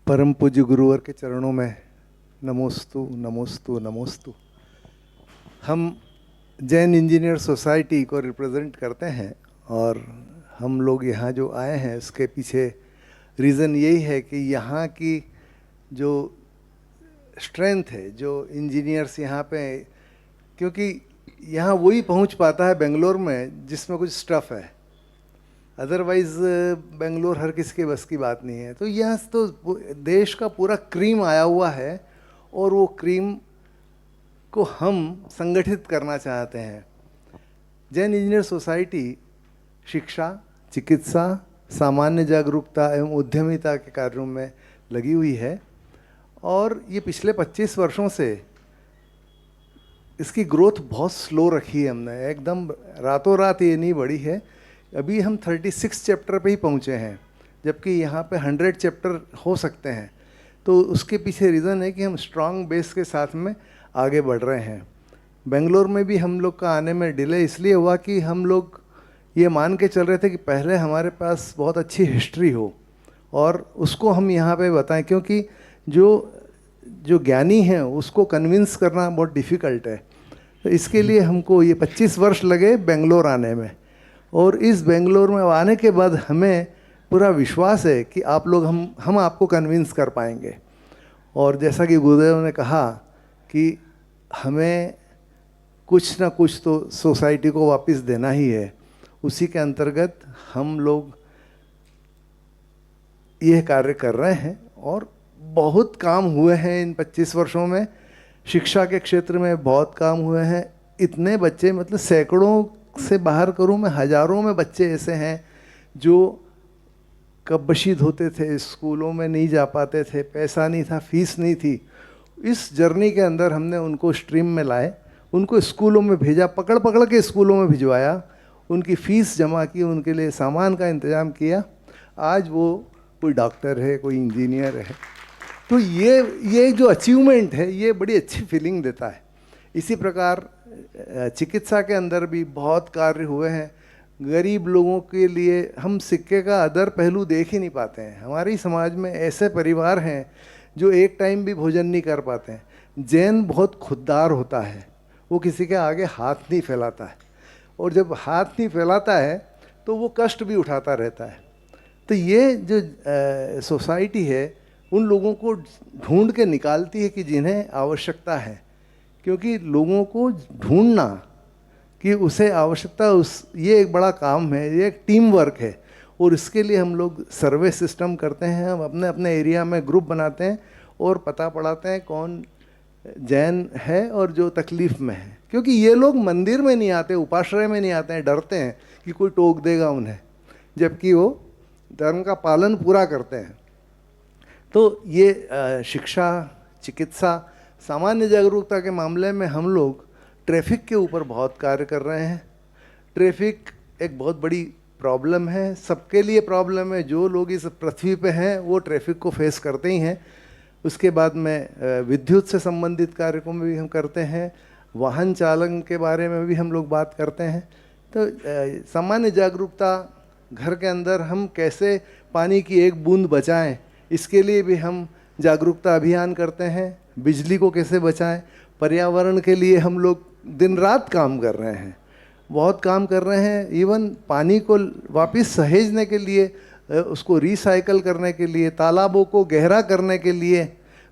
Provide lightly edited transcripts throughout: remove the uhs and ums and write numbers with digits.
परम पूज्य गुरुवर के चरणों में नमोस्तु नमोस्तु नमोस्तु। हम जैन इंजीनियर सोसाइटी को रिप्रेजेंट करते हैं और हम लोग यहाँ जो आए हैं उसके पीछे रीज़न यही है कि यहाँ की जो स्ट्रेंथ है, जो इंजीनियर्स यहाँ पे, क्योंकि यहाँ वही पहुँच पाता है बेंगलोर में जिसमें कुछ स्टफ़ है, अदरवाइज़ बेंगलोर हर किसी के बस की बात नहीं है। तो यहाँ तो देश का पूरा क्रीम आया हुआ है और वो क्रीम को हम संगठित करना चाहते हैं। जैन इंजीनियर सोसाइटी शिक्षा, चिकित्सा, सामान्य जागरूकता एवं उद्यमिता के कार्यों में लगी हुई है और ये पिछले 25 वर्षों से इसकी ग्रोथ बहुत स्लो रखी है। हमने एकदम रातों रात ये नहीं बढ़ी है। अभी हम 36 चैप्टर पे ही पहुँचे हैं, जबकि यहाँ पे 100 चैप्टर हो सकते हैं। तो उसके पीछे रीज़न है कि हम स्ट्रांग बेस के साथ में आगे बढ़ रहे हैं। बेंगलोर में भी हम लोग का आने में डिले इसलिए हुआ कि हम लोग ये मान के चल रहे थे कि पहले हमारे पास बहुत अच्छी हिस्ट्री हो और उसको हम यहाँ पे बताएं, क्योंकि जो ज्ञानी हैं उसको कन्विंस करना बहुत डिफ़िकल्ट है। तो इसके लिए हमको ये 25 वर्ष लगे बेंगलोर आने में, और इस बेंगलोर में आने के बाद हमें पूरा विश्वास है कि आप लोग हम आपको कन्विंस कर पाएंगे। और जैसा कि गुरुदेव ने कहा कि हमें कुछ ना कुछ तो सोसाइटी को वापस देना ही है, उसी के अंतर्गत हम लोग यह कार्य कर रहे हैं। और बहुत काम हुए हैं इन 25 वर्षों में। शिक्षा के क्षेत्र में बहुत काम हुए हैं। इतने बच्चे, मतलब सैकड़ों से बाहर करूं मैं, हज़ारों में बच्चे ऐसे हैं जो कब्बशीद होते थे, स्कूलों में नहीं जा पाते थे, पैसा नहीं था, फीस नहीं थी। इस जर्नी के अंदर हमने उनको स्ट्रीम में लाए, उनको स्कूलों में भेजा, पकड़ पकड़ के स्कूलों में भिजवाया, उनकी फ़ीस जमा की, उनके लिए सामान का इंतज़ाम किया। आज वो कोई डॉक्टर है, कोई इंजीनियर है। तो ये जो अचीवमेंट है ये बड़ी अच्छी फीलिंग देता है। इसी प्रकार चिकित्सा के अंदर भी बहुत कार्य हुए हैं। गरीब लोगों के लिए हम सिक्के का अदर पहलू देख ही नहीं पाते हैं। हमारे समाज में ऐसे परिवार हैं जो एक टाइम भी भोजन नहीं कर पाते हैं। जैन बहुत खुददार होता है, वो किसी के आगे हाथ नहीं फैलाता है, और जब हाथ नहीं फैलाता है तो वो कष्ट भी उठाता रहता है। तो ये जो सोसाइटी है उन लोगों को ढूंढ के निकालती है कि जिन्हें आवश्यकता है, क्योंकि लोगों को ढूंढना कि उसे आवश्यकता ये एक बड़ा काम है, ये एक टीम वर्क है। और इसके लिए हम लोग सर्वे सिस्टम करते हैं। हम अपने अपने एरिया में ग्रुप बनाते हैं और पता पड़ाते हैं कौन जैन है और जो तकलीफ़ में है, क्योंकि ये लोग मंदिर में नहीं आते, उपाश्रय में नहीं आते हैं, डरते हैं कि कोई टोक देगा उन्हें, जबकि वो धर्म का पालन पूरा करते हैं। तो ये शिक्षा, चिकित्सा, सामान्य जागरूकता के मामले में हम लोग ट्रैफिक के ऊपर बहुत कार्य कर रहे हैं। ट्रैफिक एक बहुत बड़ी प्रॉब्लम है, सबके लिए प्रॉब्लम है। जो लोग इस पृथ्वी पे हैं वो ट्रैफिक को फेस करते ही हैं। उसके बाद में विद्युत से संबंधित कार्यक्रम भी हम करते हैं, वाहन चालन के बारे में भी हम लोग बात करते हैं। तो सामान्य जागरूकता, घर के अंदर हम कैसे पानी की एक बूंद बचाएं, इसके लिए भी हम जागरूकता अभियान करते हैं। बिजली को कैसे बचाएं, पर्यावरण के लिए हम लोग दिन रात काम कर रहे हैं, बहुत काम कर रहे हैं। इवन पानी को वापस सहेजने के लिए, उसको रिसाइकल करने के लिए, तालाबों को गहरा करने के लिए,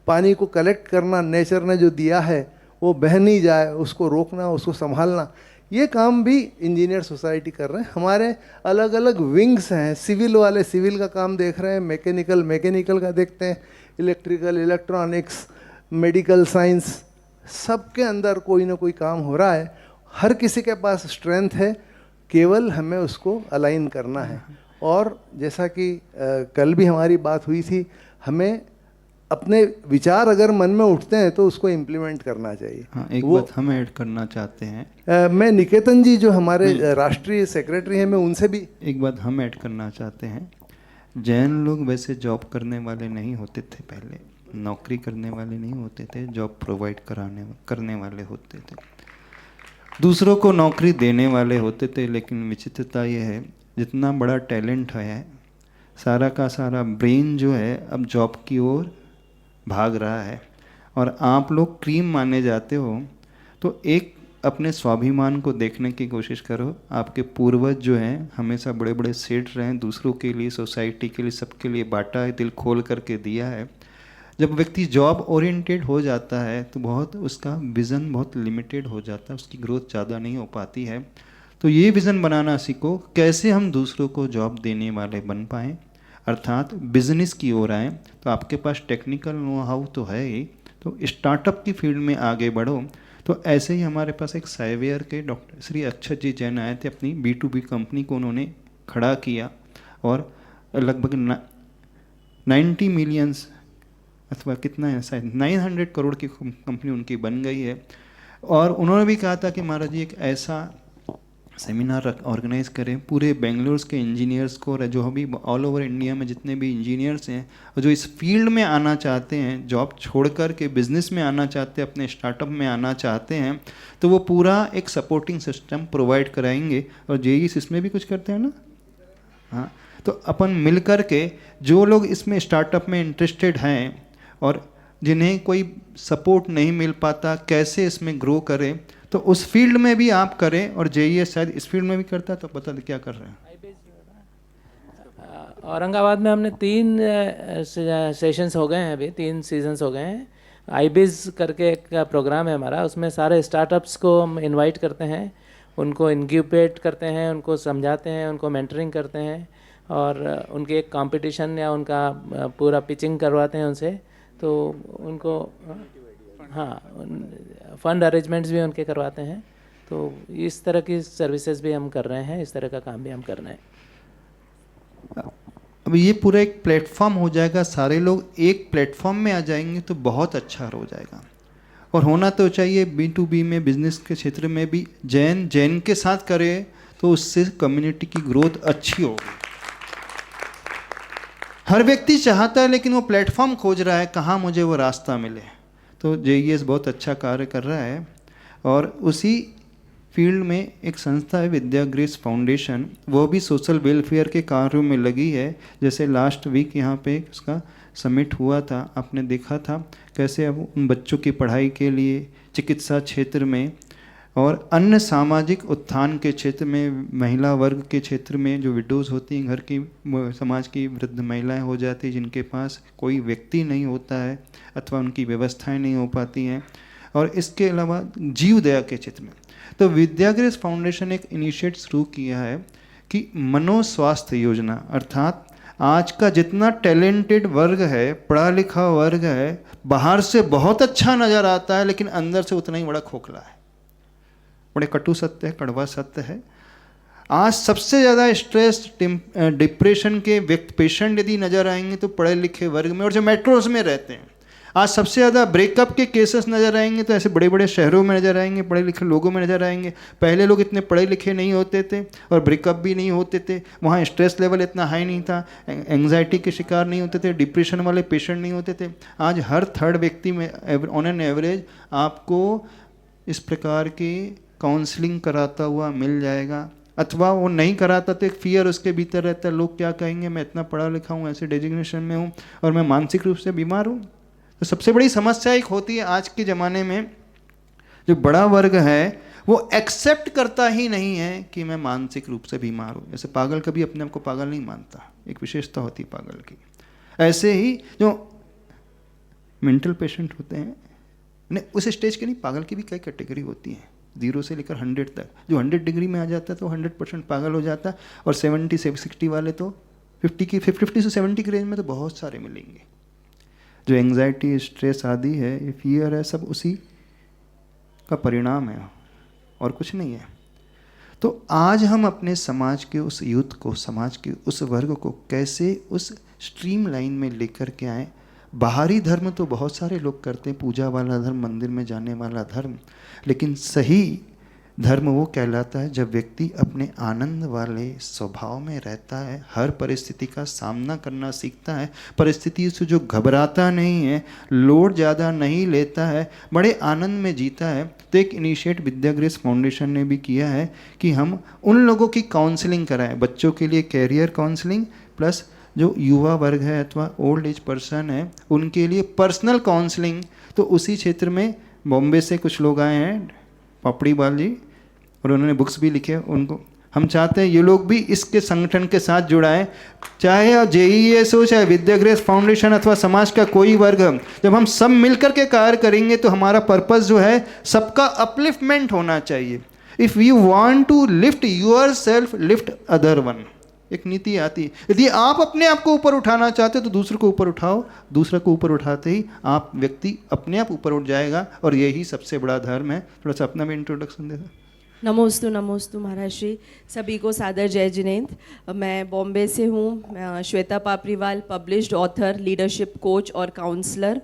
पानी को कलेक्ट करना, नेचर ने जो दिया है वो बह नहीं जाए, उसको रोकना, उसको संभालना, ये काम भी इंजीनियर सोसाइटी कर रहे हैं। हमारे अलग अलग विंग्स हैं। सिविल वाले सिविल का काम देख रहे हैं, मैकेनिकल का देखते हैं, इलेक्ट्रिकल, इलेक्ट्रॉनिक्स, मेडिकल साइंस, सबके अंदर कोई ना कोई काम हो रहा है। हर किसी के पास स्ट्रेंथ है, केवल हमें उसको अलाइन करना है। और जैसा कि कल भी हमारी बात हुई थी, हमें अपने विचार अगर मन में उठते हैं तो उसको इम्प्लीमेंट करना चाहिए। हाँ, एक बात हम ऐड करना चाहते हैं। मैं निकेतन जी जो हमारे राष्ट्रीय सेक्रेटरी हैं, मैं उनसे भी एक बात हम ऐड करना चाहते हैं। जैन लोग वैसे जॉब करने वाले नहीं होते थे, पहले नौकरी करने वाले नहीं होते थे, जॉब प्रोवाइड करने वाले होते थे, दूसरों को नौकरी देने वाले होते थे। लेकिन विचित्रता ये है, जितना बड़ा टैलेंट है सारा का सारा ब्रेन जो है अब जॉब की ओर भाग रहा है और आप लोग क्रीम माने जाते हो, तो एक अपने स्वाभिमान को देखने की कोशिश करो। आपके पूर्वज जो हैं हमेशा बड़े बड़े सेठ रहे हैं, दूसरों के लिए, सोसाइटी के लिए, सबके लिए बांटा है, दिल खोल करके दिया है। जब व्यक्ति जॉब ओरिएंटेड हो जाता है तो बहुत उसका विज़न बहुत लिमिटेड हो जाता है, उसकी ग्रोथ ज़्यादा नहीं हो पाती है। तो ये विज़न बनाना सीखो, कैसे हम दूसरों को जॉब देने वाले बन पाएँ, अर्थात बिजनेस की ओर आएँ। तो आपके पास टेक्निकल नो हाउ तो है ही, तो स्टार्टअप की फील्ड में आगे बढ़ो। तो ऐसे ही हमारे पास एक साइवेयर के डॉक्टर श्री अक्षत जी जैन आए थे, अपनी B2B कंपनी को उन्होंने खड़ा किया और लगभग 90 मिलियंस अथवा कितना है, शायद 900 करोड़ की कंपनी उनकी बन गई है। और उन्होंने भी कहा था कि महाराज जी एक ऐसा सेमिनार ऑर्गेनाइज करें पूरे बेंगलोर के इंजीनियर्स को, और जो अभी ऑल ओवर इंडिया में जितने भी इंजीनियर्स हैं और जो इस फील्ड में आना चाहते हैं, जॉब छोड़ कर के बिजनेस में आना चाहते हैं, अपने स्टार्टअप में आना चाहते हैं, तो वो पूरा एक सपोर्टिंग सिस्टम प्रोवाइड कराएंगे। और जेई इसमें भी कुछ करते हैं ना, हाँ, तो अपन मिल कर के जो लोग इसमें स्टार्टअप में इंटरेस्टेड हैं और जिन्हें कोई सपोर्ट नहीं मिल पाता, कैसे इसमें ग्रो करें, तो उस फील्ड में भी आप करें। और जेईए शायद इस फील्ड में भी करता है, तो पता नहीं क्या कर रहे हैं। औरंगाबाद में हमने 3 सेशंस हो गए हैं, अभी 3 सीजन्स हो गए हैं। आईबिज करके एक प्रोग्राम है हमारा, उसमें सारे स्टार्टअप्स को हम इनवाइट करते हैं, उनको इनक्यूबेट करते हैं, उनको समझाते हैं, उनको मेंटरिंग करते हैं और उनके एक कंपटीशन या उनका पूरा पिचिंग करवाते हैं उनसे। तो उनको हाँ फंड अरेंजमेंट्स भी उनके करवाते हैं। तो इस तरह की सर्विसेज भी हम कर रहे हैं, इस तरह का काम भी हम कर रहे हैं। अब ये पूरा एक प्लेटफॉर्म हो जाएगा, सारे लोग एक प्लेटफॉर्म में आ जाएंगे तो बहुत अच्छा हो जाएगा। और होना तो चाहिए B2B में, बिजनेस के क्षेत्र में भी जैन के साथ करे तो उससे कम्युनिटी की ग्रोथ अच्छी होगी। हर व्यक्ति चाहता है लेकिन वो प्लेटफॉर्म खोज रहा है कहाँ मुझे वो रास्ता मिले। तो JES बहुत अच्छा कार्य कर रहा है। और उसी फील्ड में एक संस्था है विद्या ग्रेस फाउंडेशन, वो भी सोशल वेलफेयर के कार्यों में लगी है। जैसे लास्ट वीक यहाँ पे उसका समिट हुआ था, आपने देखा था कैसे अब उन बच्चों की पढ़ाई के लिए, चिकित्सा क्षेत्र में और अन्य सामाजिक उत्थान के क्षेत्र में, महिला वर्ग के क्षेत्र में, जो विडोज़ होती हैं, घर की समाज की वृद्ध महिलाएं हो जाती हैं जिनके पास कोई व्यक्ति नहीं होता है अथवा उनकी व्यवस्थाएं नहीं हो पाती हैं, और इसके अलावा जीव दया के क्षेत्र में। तो विद्या ग्रेस फाउंडेशन एक इनिशिएटिव शुरू किया है कि मनोस्वास्थ्य योजना, अर्थात आज का जितना टैलेंटेड वर्ग है, पढ़ा लिखा वर्ग है, बाहर से बहुत अच्छा नज़र आता है लेकिन अंदर से उतना ही बड़ा खोखला है। बड़े कटु सत्य है, कड़वा सत्य है। आज सबसे ज़्यादा स्ट्रेस, डिप्रेशन के पेशेंट यदि नज़र आएंगे तो पढ़े लिखे वर्ग में, और जो मेट्रोज में रहते हैं। आज सबसे ज़्यादा ब्रेकअप के केसेस नज़र आएंगे तो ऐसे बड़े बड़े शहरों में नज़र आएंगे, पढ़े लिखे लोगों में नज़र आएंगे। पहले लोग इतने पढ़े लिखे नहीं होते थे और ब्रेकअप भी नहीं होते थे, वहाँ स्ट्रेस लेवल इतना हाई नहीं था, एंग्जाइटी के शिकार नहीं होते थे, डिप्रेशन वाले पेशेंट नहीं होते थे। आज हर थर्ड व्यक्ति में ऑन एन एवरेज आपको इस प्रकार की काउंसलिंग कराता हुआ मिल जाएगा। अथवा वो नहीं कराता तो एक फियर उसके भीतर रहता है, लोग क्या कहेंगे, मैं इतना पढ़ा लिखा हूँ, ऐसे डेजिग्नेशन में हूँ और मैं मानसिक रूप से बीमार हूँ। तो सबसे बड़ी समस्या एक होती है आज के ज़माने में, जो बड़ा वर्ग है वो एक्सेप्ट करता ही नहीं है कि मैं मानसिक रूप से बीमार हूँ। जैसे पागल कभी अपने आप को पागल नहीं मानता, एक विशेषता होती है पागल की। ऐसे ही जो मेंटल पेशेंट होते हैं, उस स्टेज के नहीं, पागल की भी कई कैटेगरी होती है, 0 से लेकर 100 तक। जो 100 डिग्री में आ जाता है तो 100% पागल हो जाता है, और 70 से 60 वाले तो 50 से 70 की रेंज में तो बहुत सारे मिलेंगे। जो एंग्जाइटी, स्ट्रेस आदि है, ये फियर है, सब उसी का परिणाम है और कुछ नहीं है। तो आज हम अपने समाज के उस यूथ को, समाज के उस वर्ग को कैसे उस स्ट्रीम लाइन में लेकर के आएँ। बाहरी धर्म तो बहुत सारे लोग करते हैं, पूजा वाला धर्म, मंदिर में जाने वाला धर्म, लेकिन सही धर्म वो कहलाता है जब व्यक्ति अपने आनंद वाले स्वभाव में रहता है, हर परिस्थिति का सामना करना सीखता है, परिस्थिति से जो घबराता नहीं है, लोड ज़्यादा नहीं लेता है, बड़े आनंद में जीता है। तो एक इनिशिएट विद्या ग्रेस फाउंडेशन ने भी किया है कि हम उन लोगों की काउंसलिंग कराएं, बच्चों के लिए कैरियर काउंसलिंग प्लस जो युवा वर्ग है अथवा ओल्ड एज पर्सन है उनके लिए पर्सनल काउंसलिंग, तो उसी क्षेत्र में बॉम्बे से कुछ लोग आए हैं, पापड़ीवाल जी, और उन्होंने बुक्स भी लिखे। उनको हम चाहते हैं ये लोग भी इसके संगठन के साथ जुड़ाएं, चाहे JES हो, चाहे विद्याग्रेस फाउंडेशन अथवा समाज का कोई वर्ग। जब हम सब मिलकर के कार्य करेंगे तो हमारा पर्पस जो है सबका अपलिफ्टमेंट होना चाहिए। If you want to lift yourself, lift other one, एक नीति आती है। यदि आप अपने आप को ऊपर उठाना चाहते हो तो दूसरे को ऊपर उठाओ, दूसरे को ऊपर उठाते ही आप व्यक्ति अपने आप ऊपर उठ जाएगा, और यही सबसे बड़ा धर्म है। थोड़ा सा अपना भी इंट्रोडक्शन दे दो। नमोस्तु महाराज श्री, सभी को सादर जय जिनेंद्र। मैं बॉम्बे से हूँ, Shweta Papdiwal, published author, leadership coach और काउंसलर।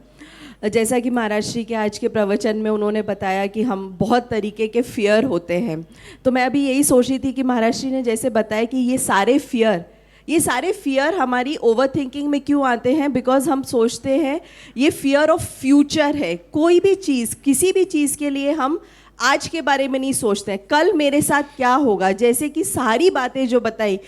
जैसा कि महाराज श्री के आज के प्रवचन में उन्होंने बताया कि हम बहुत तरीके के फियर होते हैं, तो मैं अभी यही सोच रही थी कि महाराज श्री ने जैसे बताया कि ये सारे फियर हमारी ओवर थिंकिंग में क्यों आते हैं, बिकॉज हम सोचते हैं ये फियर ऑफ फ्यूचर है। कोई भी चीज़, किसी भी चीज़ के लिए हम आज के बारे में नहीं सोचते हैं, कल मेरे साथ क्या होगा। जैसे कि सारी बातें जो बताई,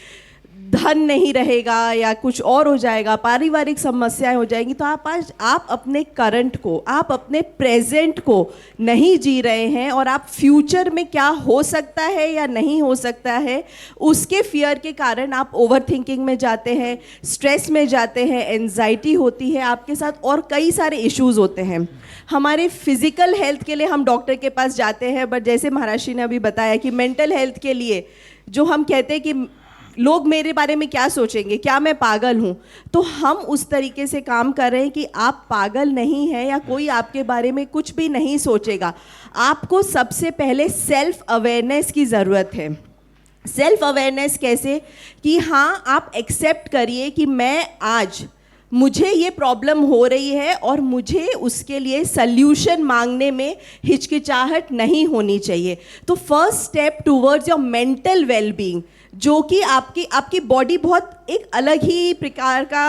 धन नहीं रहेगा या कुछ और हो जाएगा, पारिवारिक समस्याएं हो जाएंगी, तो आप अपने करंट को, आप अपने प्रेजेंट को नहीं जी रहे हैं, और आप फ्यूचर में क्या हो सकता है या नहीं हो सकता है उसके फियर के कारण आप ओवर थिंकिंग में जाते हैं, स्ट्रेस में जाते हैं, एंजाइटी होती है आपके साथ, और कई सारे इश्यूज होते हैं। हमारे फिजिकल हेल्थ के लिए हम डॉक्टर के पास जाते हैं, बट जैसे महाराज श्री ने अभी बताया कि मेंटल हेल्थ के लिए जो हम कहते हैं कि लोग मेरे बारे में क्या सोचेंगे, क्या मैं पागल हूँ, तो हम उस तरीके से काम कर रहे हैं कि आप पागल नहीं हैं या कोई आपके बारे में कुछ भी नहीं सोचेगा। आपको सबसे पहले सेल्फ अवेयरनेस की ज़रूरत है। सेल्फ अवेयरनेस कैसे कि हाँ, आप एक्सेप्ट करिए कि मैं आज, मुझे ये प्रॉब्लम हो रही है और मुझे उसके लिए सल्यूशन मांगने में हिचकिचाहट नहीं होनी चाहिए। तो first step towards your mental wellbeing, जो कि आपकी बॉडी बहुत एक अलग ही प्रकार का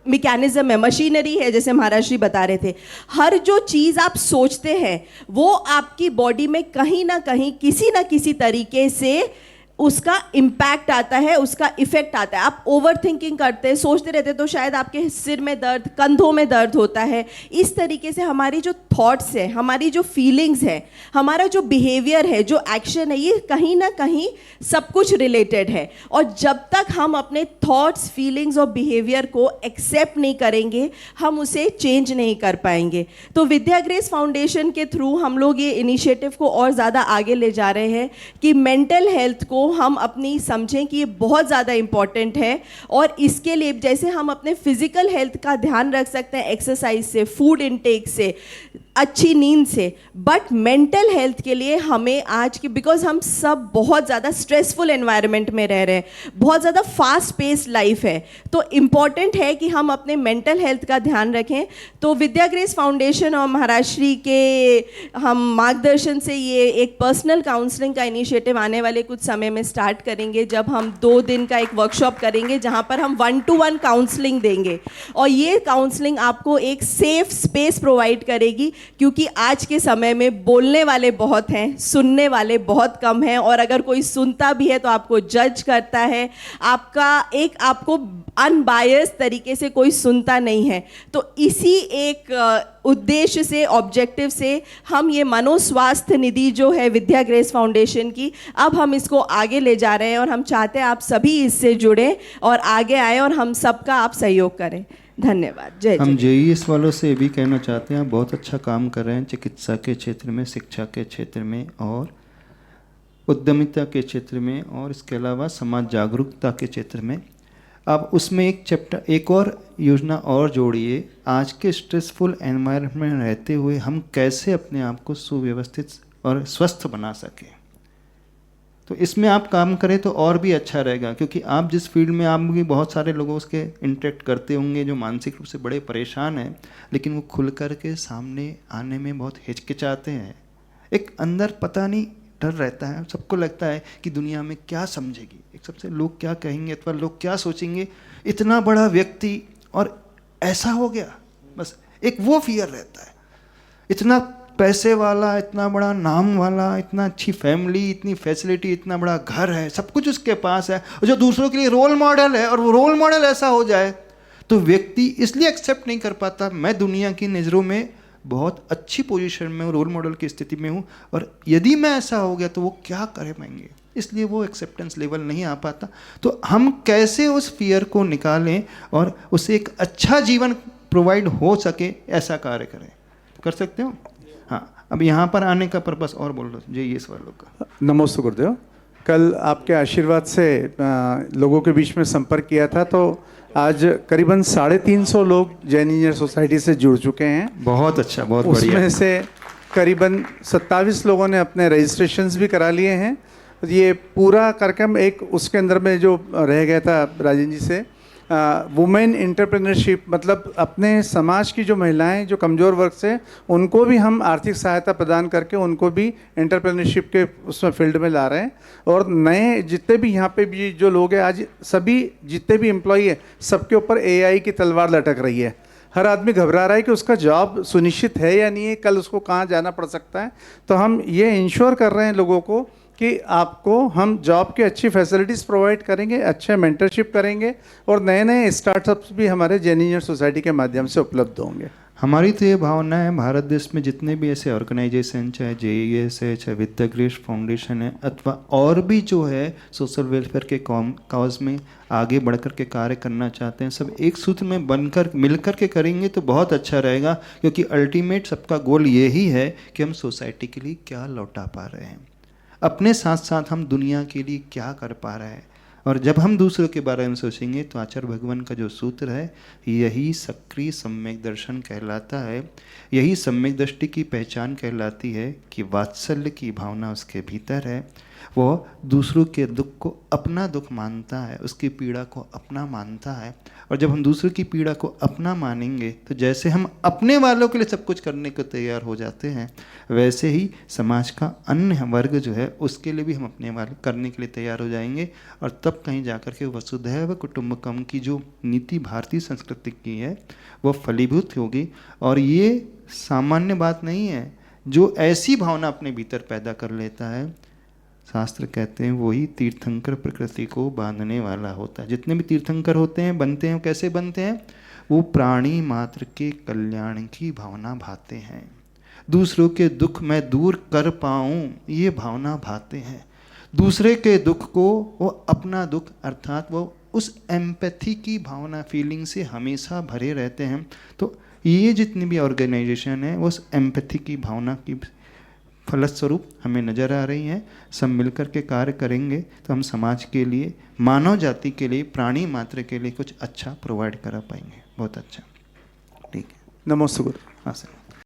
मैकेनिज्म है, मशीनरी है, जैसे महाराज श्री बता रहे थे। हर जो चीज़ आप सोचते हैं वो आपकी बॉडी में कहीं ना कहीं किसी ना किसी तरीके से उसका इम्पैक्ट आता है, उसका इफेक्ट आता है। आप ओवर थिंकिंग करते हैं, सोचते रहते हैं, तो शायद आपके सिर में दर्द, कंधों में दर्द होता है। इस तरीके से हमारी जो थॉट्स है, हमारी जो फीलिंग्स है, हमारा जो बिहेवियर है, जो एक्शन है, ये कहीं ना कहीं सब कुछ रिलेटेड है। और जब तक हम अपने थॉट्स, फीलिंग्स और बिहेवियर को एक्सेप्ट नहीं करेंगे, हम उसे चेंज नहीं कर पाएंगे। तो विद्याग्रेस फाउंडेशन के थ्रू हम लोग ये इनिशिएटिव को और ज़्यादा आगे ले जा रहे हैं कि मेंटल हेल्थ को हम अपनी समझें कि ये बहुत ज़्यादा इम्पॉर्टेंट है। और इसके लिए जैसे हम अपने फिजिकल हेल्थ का ध्यान रख सकते हैं एक्सरसाइज से, फूड इनटेक से, अच्छी नींद से, बट मेंटल हेल्थ के लिए हमें आज की, बिकॉज हम सब बहुत ज़्यादा स्ट्रेसफुल एनवायरनमेंट में रह रहे हैं, बहुत ज़्यादा फास्ट पेस्ड लाइफ है, तो इम्पॉर्टेंट है कि हम अपने मेंटल हेल्थ का ध्यान रखें। तो विद्याग्रेस फाउंडेशन और महाराज श्री के हम मार्गदर्शन से ये एक पर्सनल काउंसलिंग का इनिशिएटिव आने वाले कुछ समय में स्टार्ट करेंगे, जब हम 2 दिन का एक वर्कशॉप करेंगे जहाँ पर हम 1-to-1 काउंसलिंग देंगे। और ये काउंसलिंग आपको एक सेफ स्पेस प्रोवाइड करेगी, क्योंकि आज के समय में बोलने वाले बहुत हैं, सुनने वाले बहुत कम हैं, और अगर कोई सुनता भी है तो आपको जज करता है, आपको अनबायस तरीके से कोई सुनता नहीं है। तो इसी एक उद्देश्य से, ऑब्जेक्टिव से हम ये मनोस्वास्थ्य निधि जो है विद्याग्रेस फाउंडेशन की, अब हम इसको आगे ले जा रहे हैं, और हम चाहते हैं आप सभी इससे जुड़ें और आगे आएँ और हम सबका आप सहयोग करें। धन्यवाद। जय हम JES वालों से ये भी कहना चाहते हैं, आप बहुत अच्छा काम कर रहे हैं चिकित्सा के क्षेत्र में, शिक्षा के क्षेत्र में और उद्यमिता के क्षेत्र में, और इसके अलावा समाज जागरूकता के क्षेत्र में। आप उसमें एक चैप्टर, एक और योजना और जोड़िए, आज के स्ट्रेसफुल एनवायरनमेंट में रहते हुए हम कैसे अपने आप को सुव्यवस्थित और स्वस्थ बना सकें। तो इसमें आप काम करें तो और भी अच्छा रहेगा, क्योंकि आप जिस फील्ड में, आप भी बहुत सारे लोगों से इंटरेक्ट करते होंगे जो मानसिक रूप से बड़े परेशान हैं, लेकिन वो खुल कर के सामने आने में बहुत हिचकिचाते हैं। एक अंदर पता नहीं डर रहता है, सबको लगता है कि दुनिया में क्या समझेगी, एक सबसे लोग क्या कहेंगे अथवा लोग क्या सोचेंगे, इतना बड़ा व्यक्ति और ऐसा हो गया, बस एक वो फियर रहता है। इतना पैसे वाला, इतना बड़ा नाम वाला, इतना अच्छी फैमिली, इतनी फैसिलिटी, इतना बड़ा घर है, सब कुछ उसके पास है, और जो दूसरों के लिए रोल मॉडल है और वो रोल मॉडल ऐसा हो जाए तो व्यक्ति इसलिए एक्सेप्ट नहीं कर पाता, मैं दुनिया की नज़रों में बहुत अच्छी पोजीशन में हूँ, रोल मॉडल की स्थिति में हूँ, और यदि मैं ऐसा हो गया तो वो क्या करे पाएंगे, इसलिए वो एक्सेप्टेंस लेवल नहीं आ पाता। तो हम कैसे उस फियर को निकालें और उसे एक अच्छा जीवन प्रोवाइड हो सके, ऐसा कार्य करें। कर सकते हो? हाँ, अब यहाँ पर आने का पर्पस और बोल लो जी, ये वालों का। नमस्ते गुरुदेव। कल आपके आशीर्वाद से लोगों के बीच में संपर्क किया था, तो आज करीबन 350 लोग जैन इंजीनियर सोसाइटी से जुड़ चुके हैं। बहुत अच्छा, बहुत बढ़िया। उसमें से करीबन 27 लोगों ने अपने रजिस्ट्रेशंस भी करा लिए हैं। ये पूरा कार्यक्रम एक उसके अंदर में जो रह गया था राजन जी से, वुमेन एंटरप्रेन्योरशिप, मतलब अपने समाज की जो महिलाएं जो कमज़ोर वर्ग से, उनको भी हम आर्थिक सहायता प्रदान करके उनको भी एंटरप्रेन्योरशिप के उसमें फील्ड में ला रहे हैं। और नए जितने भी यहाँ पे भी जो लोग हैं, आज सभी जितने भी एम्प्लॉई है, सबके ऊपर AI की तलवार लटक रही है। हर आदमी घबरा रहा है कि उसका जॉब सुनिश्चित है या नहीं है, कल उसको कहाँ जाना पड़ सकता है। तो हम ये इंश्योर कर रहे हैं लोगों को कि आपको हम जॉब की अच्छी फैसिलिटीज़ प्रोवाइड करेंगे, अच्छे मेंटरशिप करेंगे, और नए नए स्टार्टअप्स भी हमारे जैन इंजीनियर सोसाइटी के माध्यम से उपलब्ध होंगे। हमारी तो ये भावना है, भारत देश में जितने भी ऐसे ऑर्गेनाइजेशन, चाहे JES है, चाहे विद्याग्रेस फाउंडेशन है, अथवा और भी जो है सोशल वेलफेयर के काज में आगे बढ़ कर के कार्य करना चाहते हैं, सब एक सूत्र में बनकर मिलकर के करेंगे तो बहुत अच्छा रहेगा। क्योंकि अल्टीमेट सबका गोल यही है कि हम सोसाइटी के लिए क्या लौटा पा रहे हैं, अपने साथ साथ हम दुनिया के लिए क्या कर पा रहे हैं। और जब हम दूसरों के बारे में सोचेंगे तो आचार्य भगवान का जो सूत्र है, यही सक्रिय सम्यक दर्शन कहलाता है। यही सम्यक दृष्टि की पहचान कहलाती है कि वात्सल्य की भावना उसके भीतर है। वो दूसरों के दुख को अपना दुख मानता है, उसकी पीड़ा को अपना मानता है। और जब हम दूसरों की पीड़ा को अपना मानेंगे तो जैसे हम अपने वालों के लिए सब कुछ करने को तैयार हो जाते हैं, वैसे ही समाज का अन्य वर्ग जो है उसके लिए भी हम अपने वाले करने के लिए तैयार हो जाएंगे। और तब कहीं जाकर के वसुधैव कुटुंबकम की जो नीति भारतीय संस्कृति की है वो फलीभूत होगी। और ये सामान्य बात नहीं है, जो ऐसी भावना अपने भीतर पैदा कर लेता है, शास्त्र कहते हैं वही तीर्थंकर प्रकृति को बांधने वाला होता है। जितने भी तीर्थंकर होते हैं, बनते हैं, कैसे बनते हैं? वो प्राणी मात्र के कल्याण की भावना भाते हैं, दूसरों के दुख मैं दूर कर पाऊँ ये भावना भाते हैं, दूसरे के दुख को वो अपना दुख, अर्थात वो उस एम्पैथी की भावना, फीलिंग से हमेशा भरे रहते हैं। तो ये जितनी भी ऑर्गेनाइजेशन है वो उस एम्पैथी की भावना की फलस्वरूप हमें नज़र आ रही हैं। सब मिलकर के कार्य करेंगे तो हम समाज के लिए, मानव जाति के लिए, प्राणी मात्र के लिए कुछ अच्छा प्रोवाइड करा पाएंगे। बहुत अच्छा, ठीक है। नमस्ते गुरु। हाँ सर।